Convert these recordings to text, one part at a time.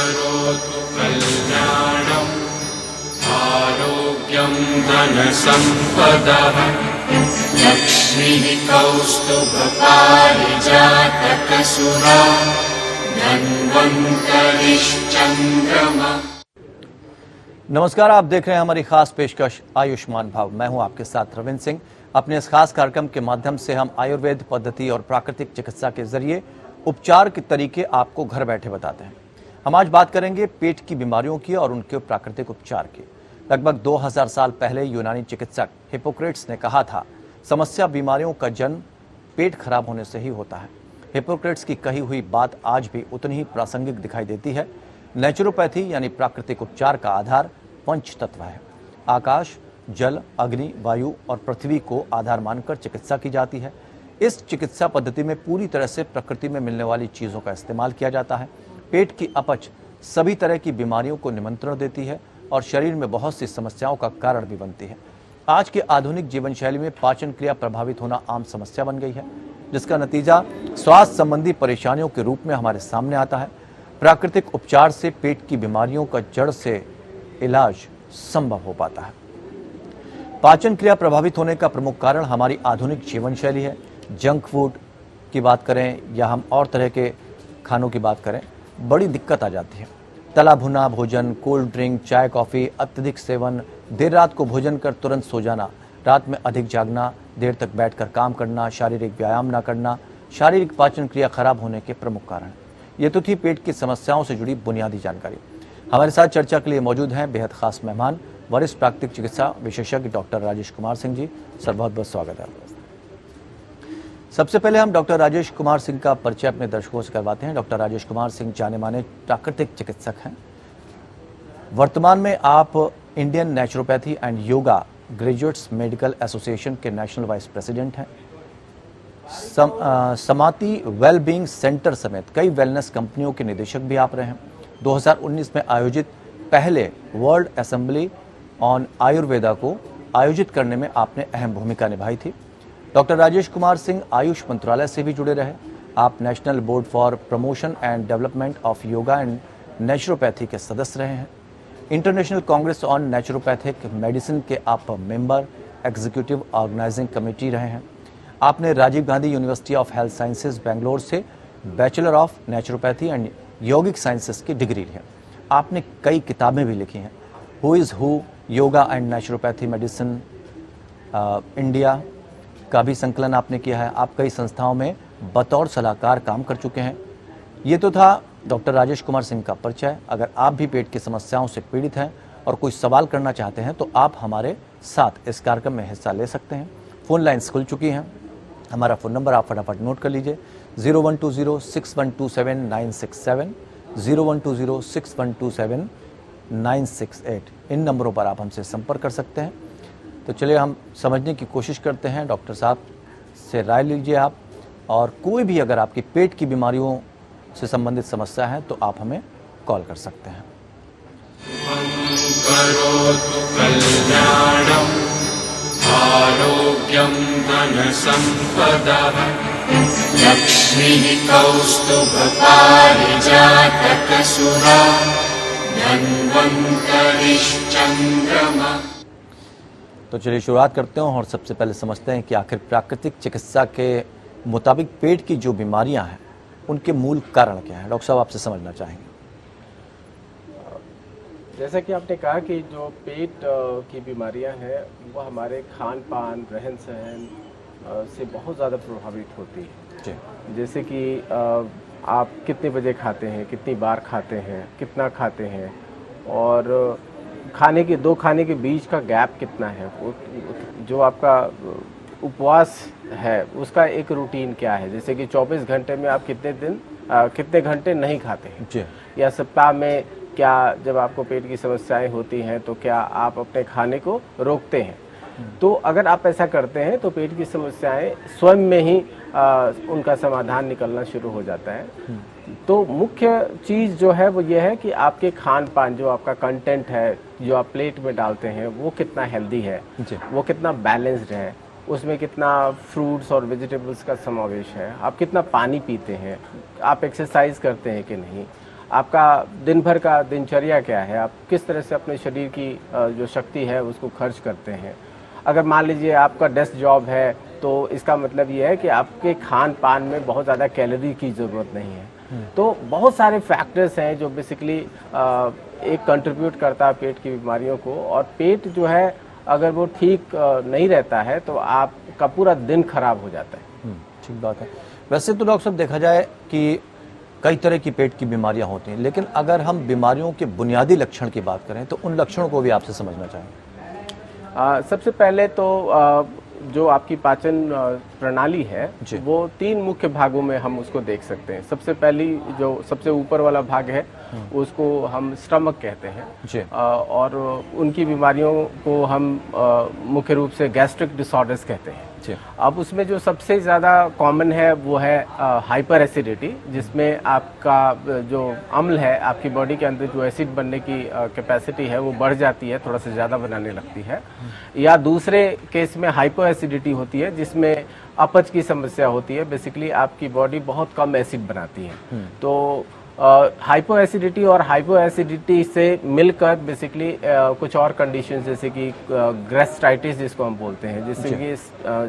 करोतु कल्याणम् आरोग्यं धनसम्पदः लक्ष्मीः कौस्तुभपारिजातकसुरा धन्वन्तरिश्चन्द्रमा। नमस्कार, आप देख रहे हैं हमारी खास पेशकश आयुष्मान भाव। मैं हूं आपके साथ रविंद्र सिंह। अपने इस खास कार्यक्रम के माध्यम से हम आयुर्वेद पद्धति और प्राकृतिक चिकित्सा के जरिए उपचार के तरीके आपको घर बैठे बताते हैं। हम आज बात करेंगे पेट की बीमारियों की और उनके प्राकृतिक उपचार की। लगभग 2000 साल पहले यूनानी चिकित्सक हिप्पोक्रेट्स ने कहा था, समस्या बीमारियों का जन्म पेट खराब होने से ही होता है। हिप्पोक्रेट्स की कही हुई बात आज भी उतनी ही प्रासंगिक दिखाई देती है। नेचुरोपैथी यानी प्राकृतिक उपचार का आधार पंच तत्व है। आकाश, जल, अग्नि, वायु और पृथ्वी को आधार मानकर चिकित्सा की जाती है। इस चिकित्सा पद्धति में पूरी तरह से प्रकृति में मिलने वाली चीजों का इस्तेमाल किया जाता है। पेट की अपच सभी तरह की बीमारियों को निमंत्रण देती है और शरीर में बहुत सी समस्याओं का कारण भी बनती है। आज के आधुनिक जीवन शैली में पाचन क्रिया प्रभावित होना आम समस्या बन गई है, जिसका नतीजा स्वास्थ्य संबंधी परेशानियों के रूप में हमारे सामने आता है। प्राकृतिक उपचार से पेट की बीमारियों का जड़ से इलाज संभव हो पाता है। पाचन क्रिया प्रभावित होने का प्रमुख कारण हमारी आधुनिक जीवन शैली है। जंक फूड की बात करें या हम और तरह के खानों की बात करें, बड़ी दिक्कत आ जाती है। तला भुना भोजन, कोल्ड ड्रिंक, चाय, कॉफी, अत्यधिक सेवन, देर रात को भोजन कर तुरंत सो जाना, रात में अधिक जागना, देर तक बैठकर काम करना, शारीरिक व्यायाम न करना, शारीरिक पाचन क्रिया खराब होने के प्रमुख कारण। ये तो थी पेट की समस्याओं से जुड़ी बुनियादी जानकारी। हमारे साथ चर्चा के लिए मौजूद हैं बेहद खास मेहमान, वरिष्ठ प्राकृतिक चिकित्सा विशेषज्ञ डॉक्टर राजेश कुमार सिंह जी। सर, बहुत बहुत स्वागत है। सबसे पहले हम डॉक्टर राजेश कुमार सिंह का परिचय अपने दर्शकों से करवाते हैं। डॉक्टर राजेश कुमार सिंह जाने माने प्राकृतिक चिकित्सक हैं। वर्तमान में आप Indian naturopathy and yoga graduates medical association के नेशनल वाइस प्रेसिडेंट हैं। समाति वेलबींग सेंटर समेत कई वेलनेस कंपनियों के निदेशक भी आप रहे हैं। 2019 में आयोजित पहले वर्ल्ड असेंबली ऑन आयुर्वेदा को आयोजित करने में आपने अहम भूमिका निभाई थी। डॉक्टर राजेश कुमार सिंह आयुष मंत्रालय से भी जुड़े रहे। आप national board for promotion and development of yoga and naturopathy के सदस्य रहे हैं। International congress on naturopathic medicine के आप मेंबर एग्जीक्यूटिव ऑर्गेनाइजिंग कमेटी रहे हैं। आपने Rajiv Gandhi university of health sciences Bangalore से bachelor of naturopathy and yogic sciences की डिग्री ली है। आपने कई किताबें भी लिखी हैं। Who is who, yoga and naturopathy medicine India का भी संकलन आपने किया है। आप कई संस्थाओं में बतौर सलाहकार काम कर चुके हैं। ये तो था डॉक्टर राजेश कुमार सिंह का परिचय। अगर आप भी पेट की समस्याओं से पीड़ित हैं और कोई सवाल करना चाहते हैं तो आप हमारे साथ इस कार्यक्रम में हिस्सा ले सकते हैं। फ़ोन लाइन्स खुल चुकी हैं। हमारा फ़ोन नंबर आप फटाफट नोट कर लीजिए, 01206127 01206127 इन नंबरों पर आप हमसे संपर्क कर सकते हैं। तो चलिए हम समझने की कोशिश करते हैं। डॉक्टर साहब से राय लीजिए आप, और कोई भी अगर आपकी पेट की बीमारियों से संबंधित समस्या है तो आप हमें कॉल कर सकते हैं। करोतु कल्याणम् आरोग्यं धनसम्पदः लक्ष्मीः कौस्तुभपारिजातकसुरा धन्वन्तरिश्चन्द्रमा। तो चलिए शुरुआत करते हैं और सबसे पहले समझते हैं कि आखिर प्राकृतिक चिकित्सा के मुताबिक पेट की जो बीमारियां हैं उनके मूल कारण क्या हैं। डॉक्टर साहब आपसे समझना चाहेंगे। जैसा कि आपने कहा कि जो पेट की बीमारियां हैं वो हमारे खान पान, रहन सहन से बहुत ज़्यादा प्रभावित होती है। जैसे कि आप कितने बजे खाते हैं, कितनी बार खाते हैं, कितना खाते हैं, और दो खाने के बीच का गैप कितना है, जो आपका उपवास है उसका एक रूटीन क्या है। जैसे कि 24 घंटे में आप कितने घंटे नहीं खाते हैं, या सप्ताह में क्या, जब आपको पेट की समस्याएं होती हैं तो क्या आप अपने खाने को रोकते हैं। तो अगर आप ऐसा करते हैं तो पेट की समस्याएं स्वयं में ही उनका समाधान निकलना शुरू हो जाता है। तो मुख्य चीज़ जो है वो ये है कि आपके खान पान, जो आपका कंटेंट है जो आप प्लेट में डालते हैं, वो कितना हेल्दी है, वो कितना बैलेंस्ड है, उसमें कितना फ्रूट्स और वेजिटेबल्स का समावेश है, आप कितना पानी पीते हैं, आप एक्सरसाइज करते हैं कि नहीं, आपका दिन भर का दिनचर्या क्या है, आप किस तरह से अपने शरीर की जो शक्ति है उसको खर्च करते हैं। अगर मान लीजिए आपका डेस्क जॉब है तो इसका मतलब ये है कि आपके खान पान में बहुत ज़्यादा कैलोरी की ज़रूरत नहीं है। तो बहुत सारे फैक्टर्स हैं जो बेसिकली एक कंट्रीब्यूट करता है पेट की बीमारियों को, और पेट जो है अगर वो ठीक नहीं रहता है तो आपका पूरा दिन खराब हो जाता है। ठीक बात है। वैसे तो डॉक्टर साहब देखा जाए कि कई तरह की पेट की बीमारियां होती हैं, लेकिन अगर हम बीमारियों के बुनियादी लक्षण की बात करें तो उन लक्षणों को भी आपसे समझना चाहेंगे। सबसे पहले तो जो आपकी पाचन प्रणाली है वो 3 मुख्य भागों में हम उसको देख सकते हैं। सबसे पहली जो सबसे ऊपर वाला भाग है उसको हम स्टमक कहते हैं, और उनकी बीमारियों को हम मुख्य रूप से गैस्ट्रिक डिसऑर्डर्स कहते हैं। अब उसमें जो सबसे ज़्यादा कॉमन है वो है हाइपर एसिडिटी, जिसमें आपका जो अम्ल है आपकी बॉडी के अंदर जो एसिड बनने की कैपेसिटी है वो बढ़ जाती है, थोड़ा सा ज़्यादा बनाने लगती है। या दूसरे केस में हाइपो एसिडिटी होती है जिसमें अपच की समस्या होती है, बेसिकली आपकी बॉडी बहुत कम एसिड बनाती है। तो हाइपो एसिडिटी और हाइपो एसिडिटी से मिलकर बेसिकली कुछ और कंडीशन जैसे कि गैस्ट्राइटिस जिसको हम बोलते हैं, जिससे कि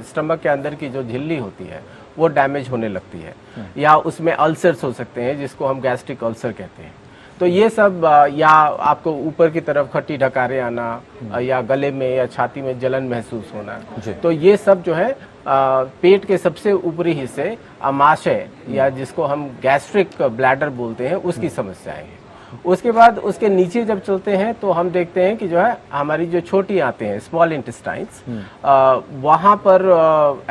स्टमक के अंदर की जो झिल्ली होती है वो डैमेज होने लगती है, या उसमें अल्सर्स हो सकते हैं जिसको हम गैस्ट्रिक अल्सर कहते हैं। तो ये सब, या आपको ऊपर की तरफ खट्टी ढकारें आना, या गले में या छाती में जलन महसूस होना, तो ये सब जो है पेट के सबसे ऊपरी हिस्से आमाशय या जिसको हम गैस्ट्रिक ब्लैडर बोलते हैं उसकी समस्याएं हैं। उसके बाद उसके नीचे जब चलते हैं तो हम देखते हैं कि जो है हमारी जो छोटी आंतें हैं स्मॉल इंटेस्टाइन्स, वहां पर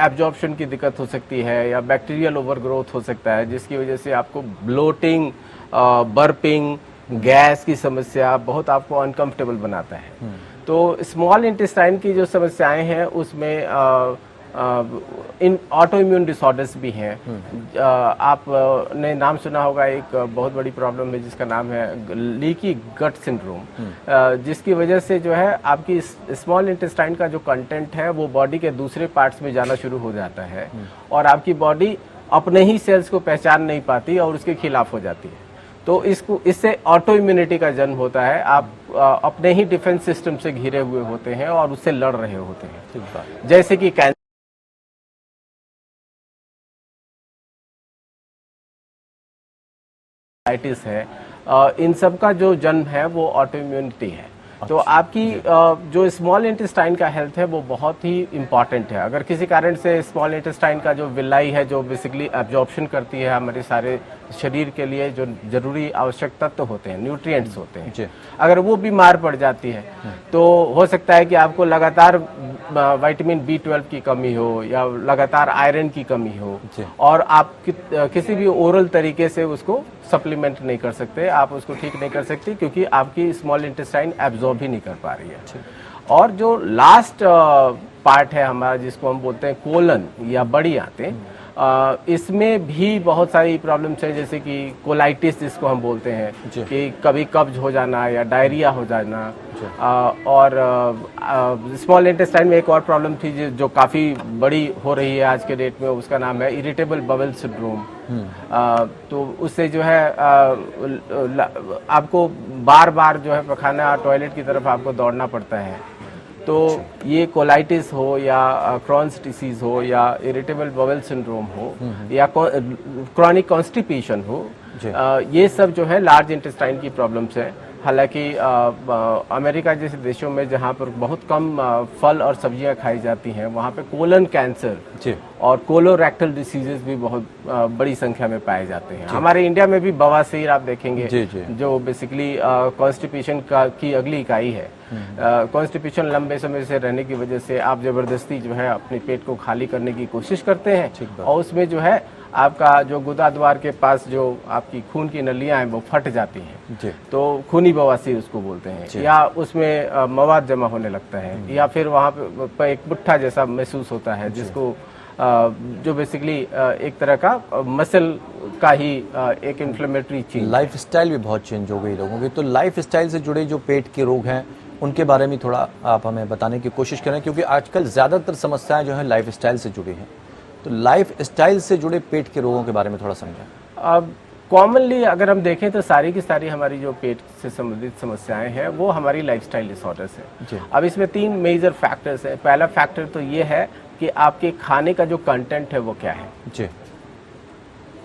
एब्जॉर्प्शन की दिक्कत हो सकती है या बैक्टीरियल ओवरग्रोथ हो सकता है, जिसकी वजह से आपको ब्लोटिंग, बर्पिंग, गैस की समस्या बहुत आपको अनकंफर्टेबल बनाता है। तो स्मॉल इंटेस्टाइन की जो समस्याएं हैं उसमें इन ऑटो इम्यून डिसऑर्डर्स भी हैं। आपने नाम सुना होगा, एक बहुत बड़ी प्रॉब्लम है जिसका नाम है लीकी गट सिंड्रोम, जिसकी वजह से जो है आपकी स्मॉल इंटेस्टाइन का जो कंटेंट है वो बॉडी के दूसरे पार्ट्स में जाना शुरू हो जाता है, और आपकी बॉडी अपने ही सेल्स को पहचान नहीं पाती और उसके खिलाफ हो जाती है। तो इससे ऑटो इम्यूनिटी का जन्म होता है। आप अपने ही डिफेंस सिस्टम से घिरे हुए होते हैं और उससे लड़ रहे होते हैं, जैसे कि कैंसर है। इन सब का जो जन्म है वो ऑटो इम्यूनिटी है। तो आपकी जो स्मॉल इंटेस्टाइन का हेल्थ है वो बहुत ही इम्पॉर्टेंट है। अगर किसी कारण से स्मॉल इंटेस्टाइन का जो विलाई है जो बेसिकली एब्जॉर्प्शन करती है हमारे सारे शरीर के लिए जो जरूरी आवश्यक तत्व होते हैं, न्यूट्रिएंट्स होते हैं, अगर वो बीमार पड़ जाती है तो हो सकता है कि आपको लगातार विटामिन B12 की कमी हो या लगातार आयरन की कमी हो, और आप किसी भी ओरल तरीके से उसको सप्लीमेंट नहीं कर सकते, आप उसको ठीक नहीं कर सकते क्योंकि आपकी स्मॉल इंटेस्टाइन एब्जॉर्ब ही नहीं कर पा रही है। और जो लास्ट पार्ट है हमारा जिसको हम बोलते हैं कोलन या बड़ी आंतें, इसमें भी बहुत सारी प्रॉब्लम्स हैं, जैसे कि कोलाइटिस जिसको हम बोलते हैं कि कभी कब्ज हो जाना या डायरिया हो जाना, और स्मॉल इंटेस्टाइन में एक और प्रॉब्लम थी जो काफी बड़ी हो रही है आज के डेट में, उसका नाम है इरिटेबल बाउल सिंड्रोम। तो उससे जो है आपको बार बार जो है पखाना टॉयलेट की तरफ आपको दौड़ना पड़ता है। तो ये कोलाइटिस हो या क्रॉन्स डिसीज हो या इरिटेबल बाउल सिंड्रोम हो या क्रॉनिक कॉन्स्टिपेशन हो, ये सब जो है लार्ज इंटेस्टाइन की प्रॉब्लम्स है। हालांकि अमेरिका जैसे देशों में जहाँ पर बहुत कम फल और सब्जियां खाई जाती हैं, वहाँ पे कोलन कैंसर और कोलोरेक्टल डिसीजेस भी बहुत बड़ी संख्या में पाए जाते हैं। हमारे इंडिया में भी बवासीर आप देखेंगे जो बेसिकली कॉन्स्टिपेशन की अगली इकाई है। कॉन्स्टिपेशन लंबे समय से रहने की वजह से आप जबरदस्ती जो है अपने पेट को खाली करने की कोशिश करते हैं, और उसमें जो है आपका जो गुदा द्वार के पास जो आपकी खून की नलियां हैं वो फट जाती हैं, तो खूनी बवासीर उसको बोलते हैं, या उसमें मवाद जमा होने लगता है, या फिर वहाँ पे एक बुट्ठा जैसा महसूस होता है जिसको जो बेसिकली एक तरह का मसल का ही एक इन्फ्लेमेटरी चीज। लाइफ स्टाइल भी बहुत चेंज हो गई लोगों की, तो लाइफ स्टाइल से जुड़े जो पेट के रोग हैं उनके बारे में थोड़ा आप हमें बताने की कोशिश करें, क्योंकि आजकल ज्यादातर समस्याएं जो है लाइफ स्टाइल से जुड़ी हैं। तो लाइफ स्टाइल से जुड़े पेट के रोगों के बारे में थोड़ा समझें। अब कॉमनली अगर हम देखें तो सारी की सारी हमारी जो पेट से संबंधित समस्याएं हैं वो हमारी लाइफस्टाइल डिसऑर्डर्स जी। हैं। अब इसमें 3 मेजर फैक्टर्स हैं। पहला फैक्टर तो ये है कि आपके खाने का जो कंटेंट है वो क्या है, जी।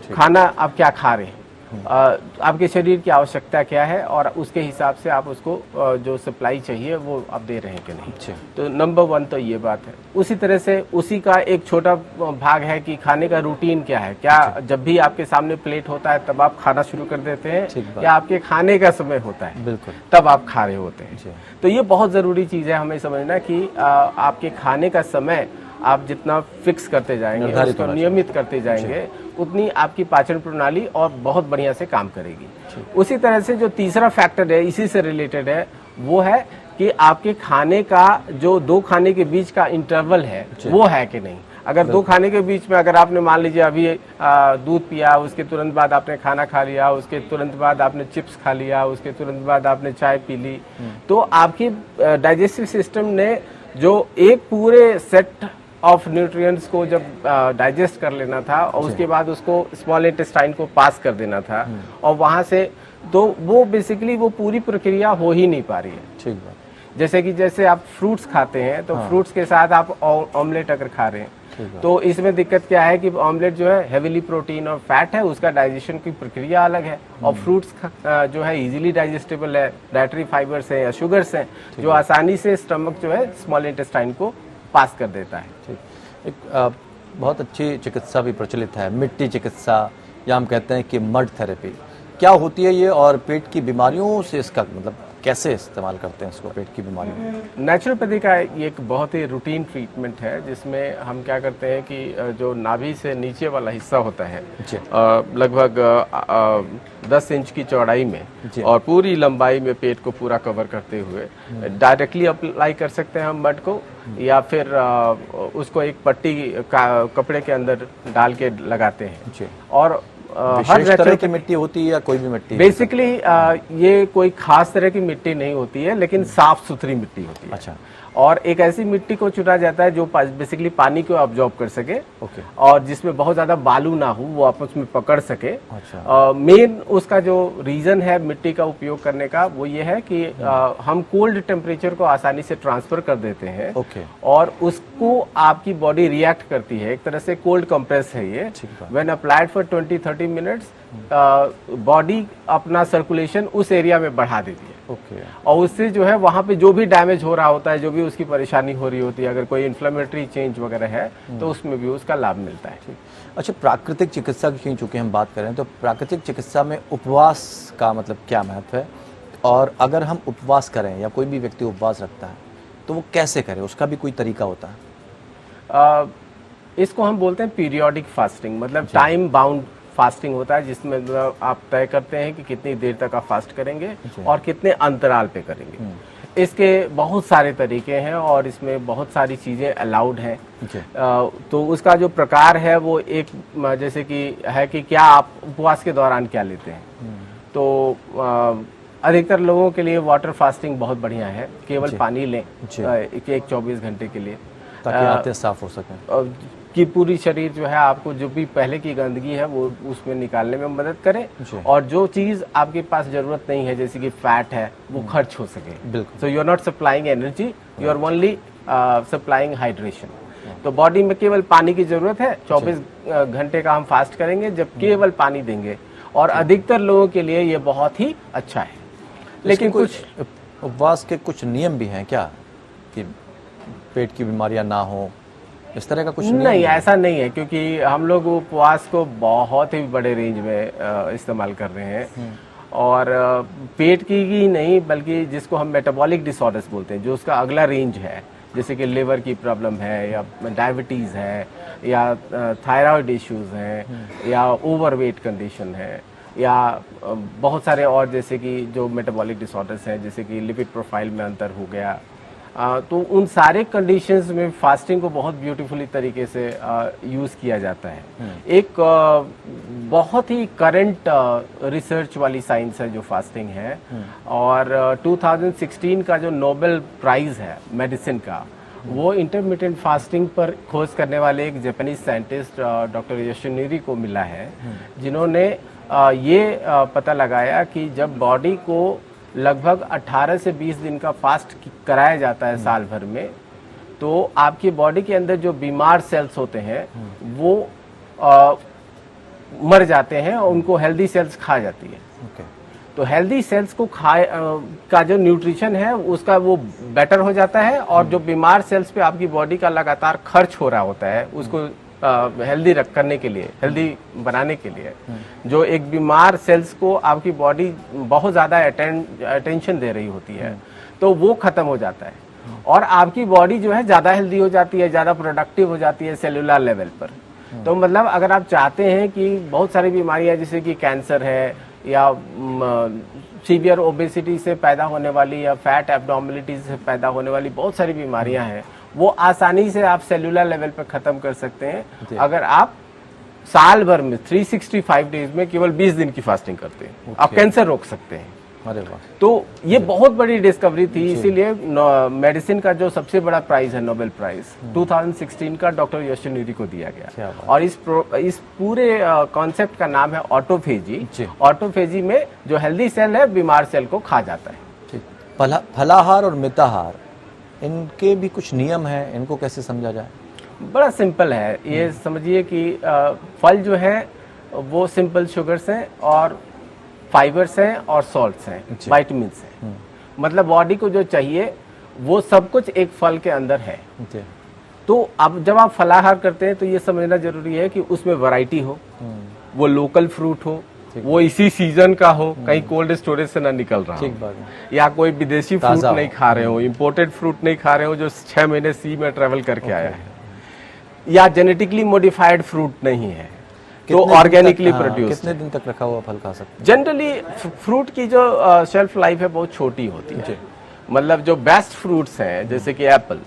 खाना आप क्या खा रहे हैं, आपके शरीर की आवश्यकता क्या है और उसके हिसाब से आप उसको जो सप्लाई चाहिए वो आप दे रहे हैं कि नहीं। तो नंबर 1 तो ये बात है। उसी तरह से उसी का एक छोटा भाग है कि खाने का रूटीन क्या है, क्या जब भी आपके सामने प्लेट होता है तब आप खाना शुरू कर देते हैं या आपके खाने का समय होता है बिल्कुल तब आप खा रहे होते हैं। तो ये बहुत जरूरी चीज है हमें समझना कि आपके खाने का समय आप जितना फिक्स करते जाएंगे, उसको नियमित करते जाएंगे, उतनी आपकी पाचन प्रणाली और बहुत बढ़िया से काम करेगी। उसी तरह से जो तीसरा फैक्टर है इसी से रिलेटेड है वो है कि आपके खाने का जो 2 खाने के बीच का इंटरवल है वो है कि नहीं। अगर 2 खाने के बीच में अगर आपने मान लीजिए अभी दूध पिया, उसके तुरंत बाद आपने खाना खा लिया, उसके तुरंत बाद आपने चिप्स खा लिया, उसके तुरंत बाद आपने चाय पी ली, तो आपकी डाइजेस्टिव सिस्टम ने जो एक पूरे सेट ऑफ न्यूट्रिएंट्स को जब डाइजेस्ट कर लेना था और उसके बाद उसको स्मॉल इंटेस्टाइन को पास कर देना था और वहां से तो वो बेसिकली वो पूरी प्रक्रिया हो ही नहीं पा रही है। ठीक बात। जैसे आप फ्रूट्स खाते हैं तो फ्रूट्स के साथ आप ऑमलेट अगर खा रहे हैं तो इसमें दिक्कत क्या है कि ऑमलेट जो है हेवीली प्रोटीन और फैट है, उसका डाइजेशन की प्रक्रिया अलग है और फ्रूट्स जो है इजीली डाइजेस्टेबल है, डाइटरी फाइबर्स है या शुगर्स हैं जो आसानी से स्टमक जो है स्मॉल इंटेस्टाइन को पास कर देता है। एक बहुत अच्छी चिकित्सा भी प्रचलित है, मिट्टी चिकित्सा या हम कहते हैं कि मड थेरेपी। क्या होती है ये और पेट की बीमारियों से इसका मतलब कैसे इस्तेमाल करते हैं इसको पेट की बीमारियों में? नेचुरोपैथी का ये एक बहुत ही रूटीन ट्रीटमेंट है जिसमें हम क्या करते हैं कि जो नाभि से नीचे वाला हिस्सा होता है लगभग 10 इंच की चौड़ाई में और पूरी लंबाई में पेट को पूरा कवर करते हुए डायरेक्टली अप्लाई कर सकते हैं हम मड को या फिर उसको एक पट्टी कपड़े के अंदर डाल के लगाते हैं। और हर तरह की मिट्टी होती है या कोई भी मिट्टी? बेसिकली ये कोई खास तरह की मिट्टी नहीं होती है लेकिन साफ सुथरी मिट्टी होती है। अच्छा। और एक ऐसी मिट्टी को चुना जाता है जो बेसिकली पानी को अब्जॉर्ब कर सके और जिसमें बहुत ज्यादा बालू ना हो, वो आपस में पकड़ सके। अच्छा। मेन उसका जो रीजन है मिट्टी का उपयोग करने का वो ये है कि हम कोल्ड टेम्परेचर को आसानी से ट्रांसफर कर देते हैं और उसको आपकी बॉडी रिएक्ट करती है। एक तरह से कोल्ड कंप्रेस है ये। When applied for 20-30 minutes body अपना सर्कुलेशन उस एरिया में बढ़ा देती है। और उससे जो है वहां पे जो भी डैमेज हो रहा होता है, जो भी उसकी परेशानी हो रही होती है, अगर कोई इन्फ्लेमेटरी चेंज वगैरह है तो उसमें भी उसका लाभ मिलता है। अच्छा, प्राकृतिक चिकित्सा की चूंकि हम बात करें तो प्राकृतिक चिकित्सा में उपवास का मतलब क्या महत्व है और अगर हम उपवास करें या कोई भी व्यक्ति उपवास रखता है तो वो कैसे करे, उसका भी कोई तरीका होता है? इसको हम बोलते हैं पीरियोडिक फास्टिंग, मतलब टाइम बाउंड फास्टिंग होता है जिसमें आप तय करते हैं कि कितनी देर तक आप फास्ट करेंगे और कितने अंतराल पे करेंगे। इसके बहुत सारे तरीके हैं और इसमें बहुत सारी चीजें अलाउड हैं। तो उसका जो प्रकार है वो एक जैसे कि है कि क्या आप उपवास के दौरान क्या लेते हैं। तो अधिकतर लोगों के लिए वाटर फास्टिंग बहुत बढ़िया है, केवल पानी लें एक 24 घंटे के लिए ताकि आंतें साफ हो सकें, कि पूरी शरीर जो है आपको जो भी पहले की गंदगी है वो उसमें निकालने में मदद करे और जो चीज आपके पास जरूरत नहीं है जैसे कि फैट है वो खर्च हो सके। So you are not supplying energy, you are only supplying hydration. तो बॉडी में केवल पानी की जरूरत है। 24 घंटे का हम फास्ट करेंगे जब केवल पानी देंगे और अधिकतर लोगों के लिए ये बहुत ही अच्छा है। लेकिन कुछ उपवास के कुछ नियम भी हैं क्या कि पेट की बीमारियां ना हो, इस तरह का कुछ नहीं? ऐसा नहीं है क्योंकि हम लोग उपवास को बहुत ही बड़े रेंज में इस्तेमाल कर रहे हैं और पेट की ही नहीं बल्कि जिसको हम मेटाबॉलिक डिसऑर्डर्स बोलते हैं, जो उसका अगला रेंज है, जैसे कि लिवर की प्रॉब्लम है या डायबिटीज है या थायराइड इश्यूज हैं या ओवरवेट कंडीशन है या बहुत सारे और जैसे कि जो मेटाबॉलिक डिसऑर्डर्स हैं जैसे कि लिपिड प्रोफाइल में अंतर हो गया। तो उन सारे कंडीशंस में फास्टिंग को बहुत ब्यूटीफुली तरीके से यूज किया जाता है। एक बहुत ही करंट रिसर्च वाली साइंस है जो फास्टिंग है और 2016 का जो नोबेल प्राइज है मेडिसिन का वो इंटरमिटेंट फास्टिंग पर खोज करने वाले एक जापानीज साइंटिस्ट डॉक्टर योशिनोरी को मिला है, जिन्होंने ये पता लगाया कि जब बॉडी को लगभग 18 से 20 दिन का फास्ट कराया जाता है साल भर में, तो आपकी बॉडी के अंदर जो बीमार सेल्स होते हैं वो मर जाते हैं और उनको हेल्दी सेल्स खा जाती है। तो हेल्दी सेल्स को का जो न्यूट्रिशन है उसका वो बेटर हो जाता है, और जो बीमार सेल्स पे आपकी बॉडी का लगातार खर्च हो रहा होता है उसको हेल्दी करने के लिए, हेल्दी बनाने के लिए, जो एक बीमार सेल्स को आपकी बॉडी बहुत ज़्यादा अटेंशन दे रही होती है, तो वो खत्म हो जाता है और आपकी बॉडी जो है ज़्यादा हेल्दी हो जाती है, ज़्यादा प्रोडक्टिव हो जाती है सेलुलर लेवल पर। तो मतलब अगर आप चाहते हैं कि बहुत सारी बीमारियां जैसे कि कैंसर है या सीवियर ओबेसिटी से पैदा होने वाली या फैट एब्डोमिनिटी से पैदा होने वाली बहुत सारी बीमारियां हैं, वो आसानी से आप सेलुलर लेवल पर खत्म कर सकते हैं अगर आप साल भर में 365 डेज में केवल 20 दिन की फास्टिंग करते हैं। आप कैंसर रोक सकते हैं। अरे वाह। तो ये बहुत बड़ी डिस्कवरी थी, इसीलिए मेडिसिन का जो सबसे बड़ा प्राइज है नोबेल प्राइज 2016 का डॉक्टर योशिनोरी को दिया गया। और इस पूरे कॉन्सेप्ट का नाम है ऑटोफेजी। ऑटोफेजी में जो हेल्दी सेल है बीमार सेल को खा जाता है। फलाहार और मिताहार, इनके भी कुछ नियम हैं, इनको कैसे समझा जाए? बड़ा सिंपल है, ये समझिए कि फल जो है वो सिंपल शुगर्स हैं और फाइबर्स हैं और सॉल्ट्स हैं, विटामिन्स हैं। मतलब बॉडी को जो चाहिए वो सब कुछ एक फल के अंदर है। तो अब जब आप फलाहार करते हैं तो ये समझना जरूरी है कि उसमें वैरायटी हो, वो लोकल फ्रूट हो, वो इसी सीजन का हो, कहीं कोल्ड स्टोरेज से ना निकल रहा हो, या कोई विदेशी फ्रूट नहीं खा रहे हो, इम्पोर्टेड फ्रूट नहीं खा रहे हो जो 6 महीने सी में ट्रेवल करके आया है, या जेनेटिकली मॉडिफाइड फ्रूट नहीं है, तो ऑर्गेनिकली प्रोड्यूस। कितने दिन तक रखा हुआ फल खा सकते हैं? जनरली फ्रूट की जो शेल्फ लाइफ है बहुत छोटी होती है। मतलब जो बेस्ट फ्रूट्स हैं जैसे कि एप्पल,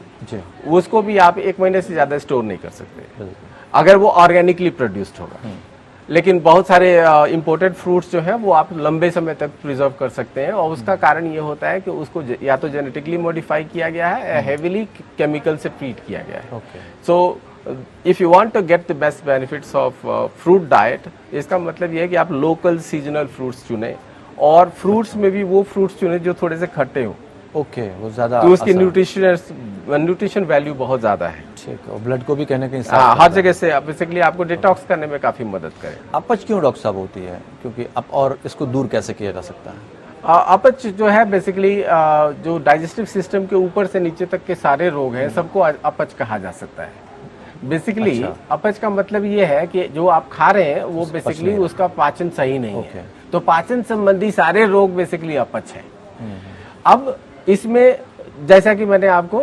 उसको भी आप 1 महीने से ज्यादा स्टोर नहीं कर सकते अगर वो ऑर्गेनिकली प्रोड्यूस्ड होगा। लेकिन बहुत सारे इंपोर्टेड फ्रूट्स जो है वो आप लंबे समय तक प्रिजर्व कर सकते हैं, और उसका कारण ये होता है कि उसको या तो जेनेटिकली मॉडिफाई किया गया है या हेवीली केमिकल से ट्रीट किया गया है। So if you want to get the best benefits of fruit diet, इसका मतलब ये है कि आप लोकल सीजनल फ्रूट्स चुने, और फ्रूट्स में भी वो फ्रूट्स चुने जो थोड़े से खट्टे हो। वो ज्यादा, तो उसकी न्यूट्रिशन वैल्यू बहुत ज्यादा है। ठीक, और ब्लड को भी कहने कहीं हर जगह से बेसिकली आपको डिटॉक्स करने में काफी मदद करे। अपच क्यों डॉक्टर साहब होती है, क्योंकि और इसको दूर कैसे किया जा सकता है? अपच जो है बेसिकली जो डाइजेस्टिव सिस्टम के ऊपर से नीचे तक के सारे रोग हैं सबको अपच कहा जा सकता है। बेसिकली अपच का मतलब ये है कि जो आप खा रहे हैं वो बेसिकली उसका पाचन सही नहीं है, तो पाचन संबंधी सारे रोग बेसिकली अपच है। अब इसमें जैसा कि मैंने आपको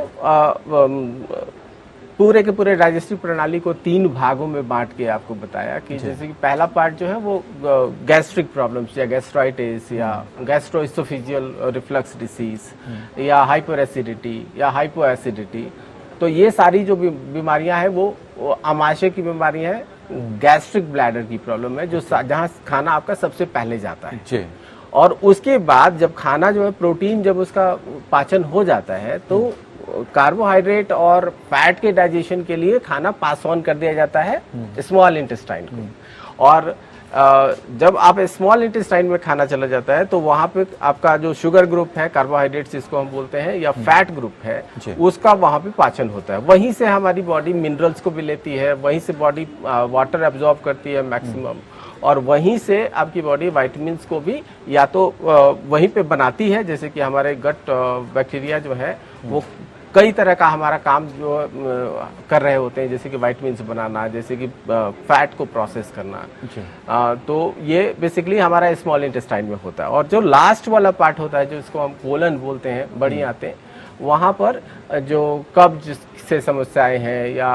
पूरे के पूरे डाइजेस्टिव प्रणाली को 3 भागों में बांट के आपको बताया कि जैसे कि पहला पार्ट जो है वो गैस्ट्रिक प्रॉब्लम्स या गैस्ट्राइटिस या गैस्ट्रोइसोफेजियल रिफ्लक्स डिसीज या हाइपर एसिडिटी या हाइपो एसिडिटी, तो ये सारी जो बीमारियां हैं वो आमाशय की बीमारी है, गैस्ट्रिक ब्लैडर की प्रॉब्लम है, जो जहां खाना आपका सबसे पहले जाता है। और उसके बाद जब खाना जो है प्रोटीन जब उसका पाचन हो जाता है तो कार्बोहाइड्रेट और फैट के डाइजेशन के लिए खाना पास ऑन कर दिया जाता है स्मॉल इंटेस्टाइन को। और जब आप स्मॉल इंटेस्टाइन में खाना चला जाता है तो वहां पे आपका जो शुगर ग्रुप है, कार्बोहाइड्रेट्स जिसको हम बोलते हैं, या फैट ग्रुप है, उसका वहां पे पाचन होता है। वहीं से हमारी बॉडी मिनरल्स को भी लेती है, वहीं से बॉडी वाटर एब्जॉर्ब करती है मैक्सिमम, और वहीं से आपकी बॉडी विटामिन्स को भी या तो वहीं पे बनाती है, जैसे कि हमारे गट बैक्टीरिया जो है वो कई तरह का हमारा काम जो कर रहे होते हैं, जैसे कि विटामिन्स बनाना, जैसे कि फैट को प्रोसेस करना। तो ये बेसिकली हमारा स्मॉल इंटेस्टाइन में होता है। और जो लास्ट वाला पार्ट होता है जो इसको हम कोलन बोलते हैं, बड़ी आते, वहां पर जो कब्ज से समस्याएं हैं या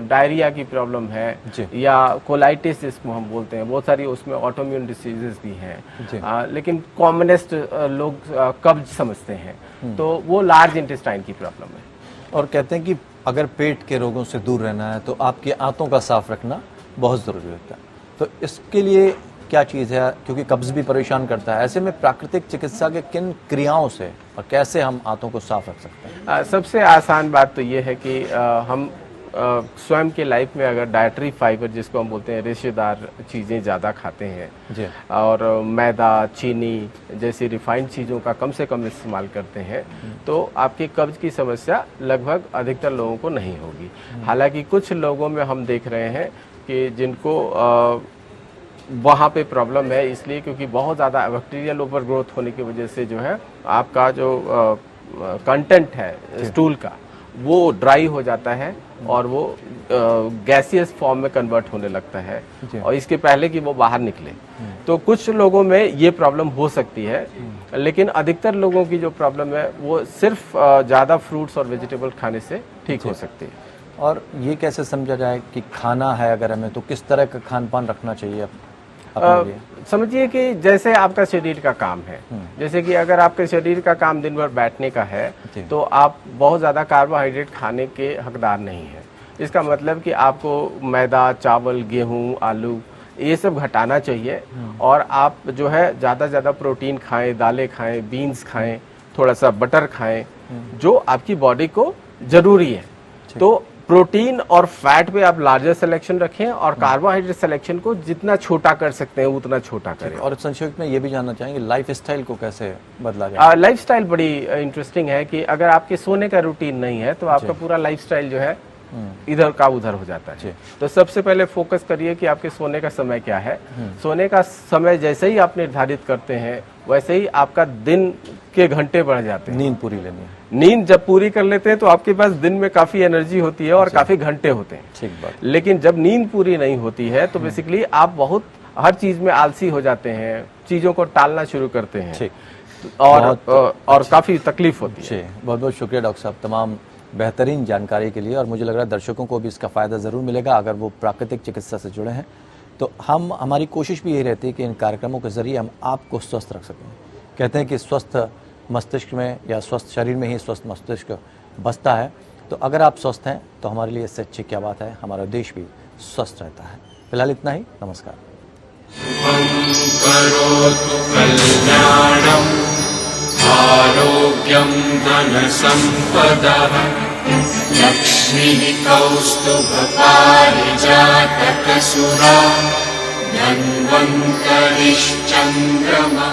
डायरिया की प्रॉब्लम है या कोलाइटिस जिसको हम बोलते हैं, बहुत सारी उसमें ऑटोइम्यून डिसीजेस भी हैं, लेकिन कॉमनेस्ट लोग कब्ज समझते हैं, तो वो लार्ज इंटेस्टाइन की प्रॉब्लम है। और कहते हैं कि अगर पेट के रोगों से दूर रहना है तो आपकी आंतों का साफ रखना बहुत जरूरी होता है, तो इसके लिए क्या चीज़ है, क्योंकि कब्ज भी परेशान करता है, ऐसे में प्राकृतिक चिकित्सा के किन क्रियाओं से और कैसे हम आंतों को साफ रख सकते हैं? सबसे आसान बात तो ये है कि हम स्वयं के लाइफ में अगर डाइटरी फाइबर जिसको हम बोलते हैं रेशेदार चीज़ें ज़्यादा खाते हैं जी। और मैदा चीनी जैसी रिफाइंड चीज़ों का कम से कम इस्तेमाल करते हैं तो आपकी कब्ज की समस्या लगभग अधिकतर लोगों को नहीं होगी। हालांकि कुछ लोगों में हम देख रहे हैं कि जिनको वहाँ पे प्रॉब्लम है इसलिए क्योंकि बहुत ज़्यादा बैक्टीरियल ओवर ग्रोथ होने की वजह से जो है आपका जो कंटेंट है स्टूल का वो ड्राई हो जाता है और वो गैसियस फॉर्म में कन्वर्ट होने लगता है और इसके पहले कि वो बाहर निकले। तो कुछ लोगों में ये प्रॉब्लम हो सकती है लेकिन अधिकतर लोगों की जो प्रॉब्लम है वो सिर्फ ज़्यादा फ्रूट्स और वेजिटेबल खाने से ठीक हो सकती है। और ये कैसे समझा जाए कि खाना है अगर हमें तो किस तरह का खान पान रखना चाहिए अपने लिए? समझिए कि जैसे आपका शरीर का काम है, जैसे कि अगर आपके शरीर का काम दिन भर बैठने का है तो आप बहुत ज़्यादा कार्बोहाइड्रेट खाने के हकदार नहीं है। इसका मतलब कि आपको मैदा चावल गेहूं आलू ये सब घटाना चाहिए और आप जो है ज़्यादा से ज़्यादा प्रोटीन खाएं, दालें खाएं, बीन्स खाएं, थोड़ा सा बटर खाएं जो आपकी बॉडी को ज़रूरी है। तो प्रोटीन और फैट पे आप लार्जर सिलेक्शन रखें और कार्बोहाइड्रेट सिलेक्शन को जितना छोटा कर सकते हैं उतना छोटा करें। और संक्षिप्त में ये भी जानना चाहेंगे लाइफ स्टाइल को कैसे बदला जाए? लाइफ स्टाइल बड़ी इंटरेस्टिंग है कि अगर आपके सोने का रूटीन नहीं है तो आपका पूरा लाइफ स्टाइल जो है इधर का उधर हो जाता है। तो सबसे पहले फोकस करिए कि आपके सोने का समय क्या है। सोने का समय जैसे ही आप निर्धारित करते हैं वैसे ही आपका दिन के घंटे बढ़ जाते हैं। नींद पूरी लेनी है। नींद जब पूरी कर लेते हैं तो आपके पास दिन में काफी एनर्जी होती है और काफी घंटे होते हैं। ठीक बात। लेकिन जब नींद पूरी नहीं होती है तो बेसिकली आप बहुत हर चीज में आलसी हो जाते हैं, चीजों को टालना शुरू करते हैं और काफी तकलीफ होती है। बहुत बहुत शुक्रिया डॉक्टर साहब तमाम बेहतरीन जानकारी के लिए। और मुझे लग रहा है दर्शकों को भी इसका फ़ायदा ज़रूर मिलेगा अगर वो प्राकृतिक चिकित्सा से जुड़े हैं। तो हमारी कोशिश भी यही रहती है कि इन कार्यक्रमों के ज़रिए हम आपको स्वस्थ रख सकें। कहते हैं कि स्वस्थ मस्तिष्क में या स्वस्थ शरीर में ही स्वस्थ मस्तिष्क बसता है। तो अगर आप स्वस्थ हैं तो हमारे लिए इससे अच्छी क्या बात है। हमारा देश भी स्वस्थ रहता है। फिलहाल इतना ही। नमस्कार। करोतु कल्याणम् आरोग्यं धनसम्पदः लक्ष्मीः कौस्तुभपारिजातकसुरा धन्वन्तरिश्चन्द्रमा।